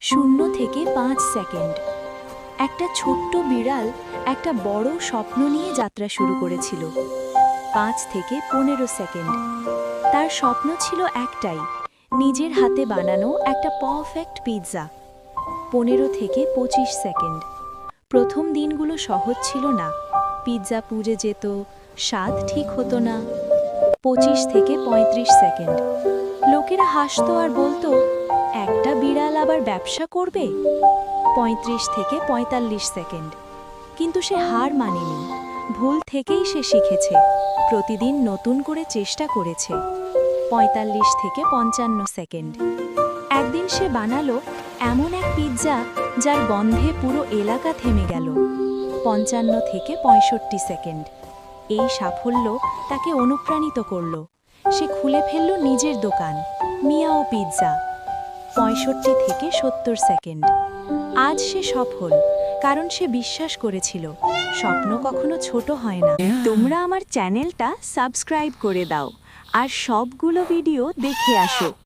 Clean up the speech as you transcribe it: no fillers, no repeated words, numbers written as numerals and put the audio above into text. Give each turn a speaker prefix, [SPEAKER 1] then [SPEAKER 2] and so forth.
[SPEAKER 1] শূন্য থেকে 5 সেকেন্ড। একটা ছোট্ট বিড়াল একটা বড় স্বপ্ন নিয়ে যাত্রা শুরু করেছিল। 5 থেকে 15 সেকেন্ড। তার স্বপ্ন ছিল একটাই, নিজের হাতে বানানো একটা পারফেক্ট পিৎজা। 15 থেকে 25 সেকেন্ড। প্রথম দিনগুলো সহজ ছিল না, পিৎজা পুড়ে যেত, স্বাদ ঠিক হতো না। 25 থেকে 35 সেকেন্ড। লোকেরা হাসতো আর বলতো, একটা বিড়াল আবার ব্যবসা করবে। 35 থেকে 45 সেকেন্ড। কিন্তু সে হার মানেনি, ভুল থেকেই সে শিখেছে, প্রতিদিন নতুন করে চেষ্টা করেছে। 45 থেকে 55 সেকেন্ড। একদিন সে বানালো এমন এক পিৎজা যার গন্ধে পুরো এলাকা থেমে গেল। 55 থেকে 65 সেকেন্ড। এই সাফল্য তাকে অনুপ্রাণিত করল। সে খুলে ফেলল নিজের দোকান, মিয়াও পিৎজা। 65 থেকে 70 সেকেন্ড। আজ সে সফল, কারণ সে বিশ্বাস করেছিল স্বপ্ন কখনো ছোট হয় না। তোমরা আমার চ্যানেলটা সাবস্ক্রাইব করে দাও আর সবগুলো ভিডিও দেখে আসো।